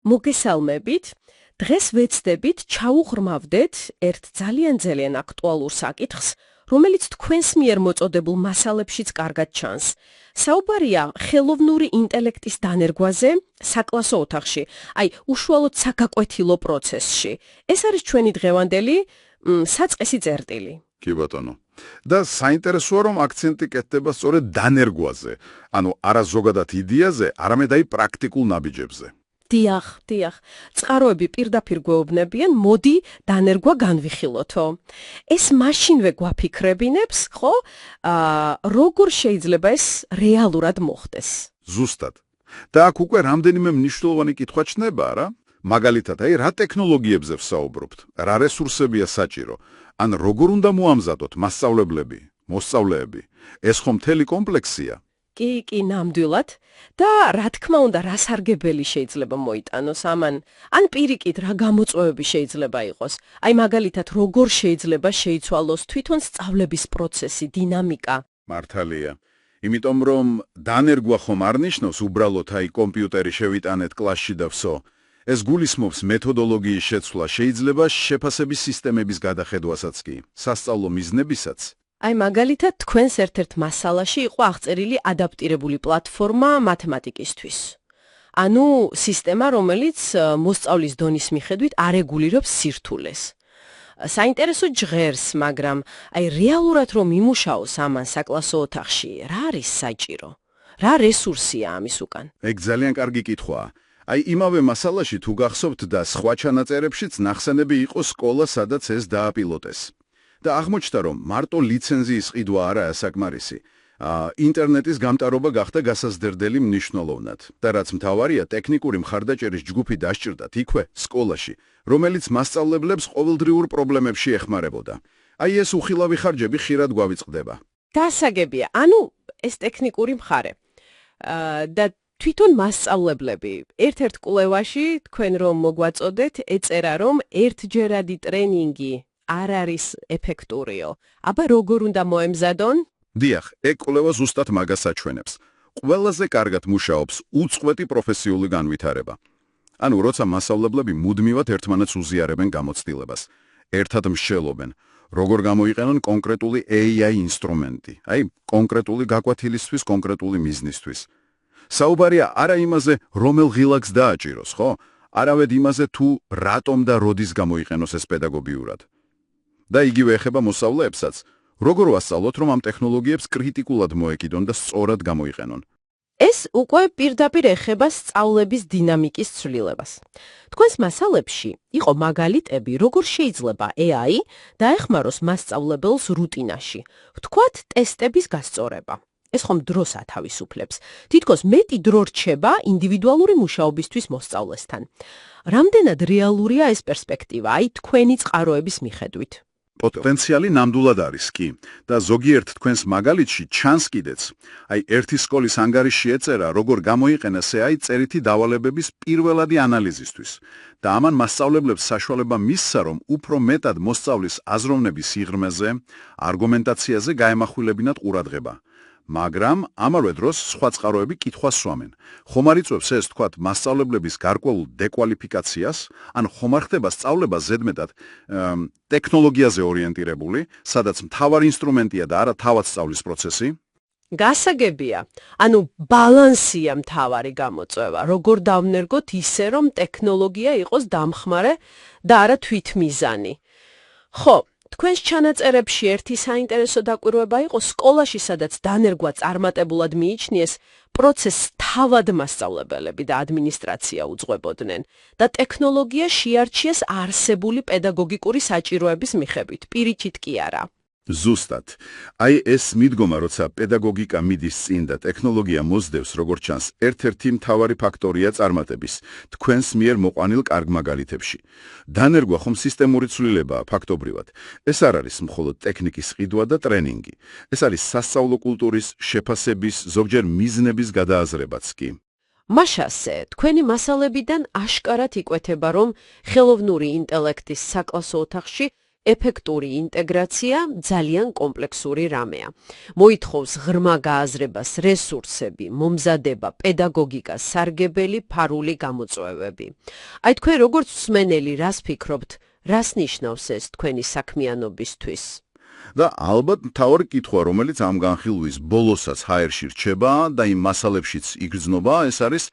მოგესალმებით. დღეს ვეცდებით ჩაუღრმავდეთ ერთ ძალიან აქტუალურ საკითხს, რომელიც თქვენს მიერ მოწოდებულ მასალებშიც კარგად ჩანს. საუბარია ხელოვნური ინტელექტის დანერგვაზე საკლასო ოთახში, აი უშუალოდ საგაკვეთილო პროცესში. ეს არის ჩვენი დღევანდელი საწყისი წერტილი. კი ბატონო. და საინტერესოა რომ აქცენტი კეთდება სწორედ დანერგვაზე, ანუ არა ზოგადად იდეაზე, არამედ აი პრაქტიკულ ნაბიჯებზე. დიახ. წყაროები პირდაპირ გვეუბნებიან, მოდი დანერგვა განვიხილოთო. ეს მაშინვე გვაფიქრებინებს, ხო? როგორ შეიძლება ეს რეალურად მოხდეს? ზუსტად. და აქ უკვე რამდენიმე მნიშვნელოვანი კითხვა ჩნდება, რა? მაგალითად, აი რა ტექნოლოგიებზე ვსაუბრობთ? რა რესურსებია საჭირო? ან როგორ უნდა მოამზადოთ მასწავლებლები, მოსწავლეები? ეს ხომ მთელი კომპლექსია? კი, ნამდვილად. და რა თქმა უნდა, რა სარგებელი შეიძლება მოიტანოს ამან? ან პირიქით, რა გამოწვევები შეიძლება იყოს? აი მაგალითად, როგორ შეიძლება შეიცვალოს თვითონ სწავლების პროცესი, დინამიკა? მართალია. იმიტომ რომ დანერგვა ხომ არ ნიშნავს უბრალოდ აი კომპიუტერი შევიტანეთ კლასში და ვსო. ეს გულისხმობს მეთოდოლოგიის შეცვლა, შეიძლება შეფასების სისტემების გადახედვასაც კი, სასწავლო მიზნებისაც. აი მაგალითად, თქვენს ერთ-ერთ მასალაში იყო აღწერილი ადაპტირებული პლატფორმა მათემატიკისთვის. ანუ სისტემა, რომელიც მოსწავლის დონის მიხედვით არეგულირებს სირთულეს. საინტერესო ჟღერს, მაგრამ აი რეალურად რომ იმუშაოს ამან საკლასო ოთახში, რა არის საჭირო? რა რესურსია ამის უკან? ეგ ძალიან კარგი კითხვაა. აი იმავე მასალაში თუ გახსოვთ და სხვა ჩანაწერებშიც ნახსენები იყო სკოლა, სადაც ეს დააპილოტეს. და აღმოჩნდა, რომ მარტო ლიცენზიის ყიდვა არაა საკმარისი. ინტერნეტის გამტარობა გახდა გასაზრდელი მნიშვნელოვნად. და რაც მთავარია, ტექნიკური მხარდაჭერის ჯგუფი დასჭირდათ იქვე, სკოლაში, რომელიც მასწავლებლებს ყოველდღიურ პრობლემებში ეხმარებოდა. აი ეს უხილავი ხარჯები ხშირად გვავიწყდება. დასაგებია, ანუ ეს ტექნიკური მხარე. და თვითონ მასწავლებლები, ერთ-ერთ კვლევაში თქვენ რომ მოგვაწოდეთ, ეწერა რომ ერთჯერადი ტრენინგი არ არის ეფექტურიო. აბა როგორ უნდა მოემზადონ? დიახ, ეგ კვლევა ზუსტად მაგას აჩვენებს. ყველაზე კარგად მუშაობს უწყვეტი პროფესიული განვითარება. ანუ როცა მასწავლებლები მუდმივად ერთმანეთს უზიარებენ გამოცდილებას, ერთად მსჯელობენ, როგორ გამოიყენონ კონკრეტული AI ინსტრუმენტი, აი კონკრეტული გაკვეთილისთვის, კონკრეტული მიზნისთვის. საუბარია არა იმაზე, რომელ ღილაკს დააჭიროს, ხო? არავედ იმაზე თუ რატომ და როდის გამოიყენოს ეს პედაგოგიურად. და იგივე ეხება მოსწავლეებსაც, როგორ ვასწავლოთ, რომ ამ ტექნოლოგიებს კრიტიკულად მოეკიდონ და სწორად გამოიყენონ. ეს უკვე პირდაპირ ეხება სწავლების დინამიკის ცვლილებას. თქვენს მასალებში იყო მაგალითები, როგორ შეიძლება AI დაეხმაროს მასწავლებელს რუტინაში, ვთქვათ, ტესტების გასწორება. ეს ხომ დროს ათავისუფლებს. თითქოს მეტი დრო რჩება ინდივიდუალური მუშაობისთვის მოსწავლესთან. რამდენად რეალურია ეს პერსპექტივა, აი თქვენი წყაროების მიხედვით? პოტენციალი ნამდვილად არის კი და ზოგიერთ თქვენს მაგალითში ჩანს კიდეც. აი ერთი სკოლის ანგარიში ეწერა, როგორ გამოიყენეს AI წერითი დავალებების პირველადი ანალიზისთვის და ამან მასწავლებლებს საშუალება მისცა, რომ უფრო მეტად მოსწავლის აზროვნების სიღრმეზე, არგუმენტაციაზე გაემახვილებინათ ყურადღება. მაგრამ ამავე დროს სხვა წყაროები კითხვას სვამენ. ხომ არ იწვევს ეს, თქვათ, მასწავლებლების გარკვეულ დეკვალიფიკაციას, ან ხომ არ ხდება სწავლება ზედმეტად ტექნოლოგიაზე ორიენტირებული, სადაც მთავარი ინსტრუმენტია და არა თავად სწავლის პროცესი? გასაგებია, ანუ ბალანსია მთავარი გამოწვევა, როგორ დავნერგოთ ისე, რომ ტექნოლოგია იყოს დამხმარე და არა თვითმიზანი. ხო, თქვენს ჩანაწერებში ერთი საინტერესო დაკვირვება იყო სკოლაში, სადაც დანერგვა წარმატებულად მიიჩნიეს, პროცესს თავად მასწავლებლები და ადმინისტრაცია უძღვებოდნენ და ტექნოლოგია შეარჩიეს არსებული პედაგოგიკური საჭიროების მიხედვით, პირიქით კი არა. ზუსტად. აი ეს მიდგომა, როცა პედაგოგიკა მიდის წინ და ტექნოლოგია მოსდევს, როგორც ჩანს, ერთ-ერთი მთავარი ფაქტორია წარმატების, თქვენს მიერ მოყვანილ კარგ მაგალითებში. დანერგვა ხომ სისტემური ცვლილებაა ფაქტობრივად. ეს არ არის მხოლოდ ტექნიკის ყიდვა და ტრენინგი. ეს არის სასწავლო კულტურის, შეფასების, ზოგჯერ მიზნების გადააზრებაც კი. მაშასე, თქვენი მასალებიდან აშკარად იკვეთება, რომ ხელოვნური ინტელექტის საკლასო ოთახში ეფექტური ინტეგრაცია ძალიან კომპლექსური რამეა. მოითხოვს ღრმა გააზრებას, რესურსები, მომზადება, პედაგოგიკა, სარგებელი ფარული გამოწვევები. აი თქვენ როგორც მსმენელი რას ფიქრობთ, რას ნიშნავს ეს თქვენი საქმიანობისთვის? და ალბათ მთავარი კითხვა, რომელიც ამ განხილვის ბოლოსაც ჰაერში რჩება და იმ მასალებშიც იგრძნობა, ეს არის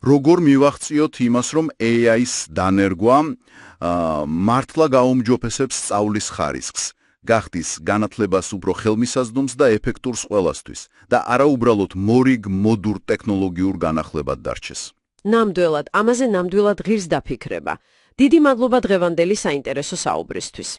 როგორ მივახციოთ იმას, რომ AI-ს დანერგვა მართლა გაუმჯობესებს სწავლის ხარისხს, გახდის განათლებას უფრო ხელმისაწვდომს და ეფექტურს ყველასთვის და არა უბრალოდ მორიგ მოდურ ტექნოლოგიურ განახლებად დარჩეს. ნამდვილად, ამაზე ნამდვილად ღირს დაფიქრება. დიდი მადლობა დღევანდელი საინტერესო საუბრისთვის.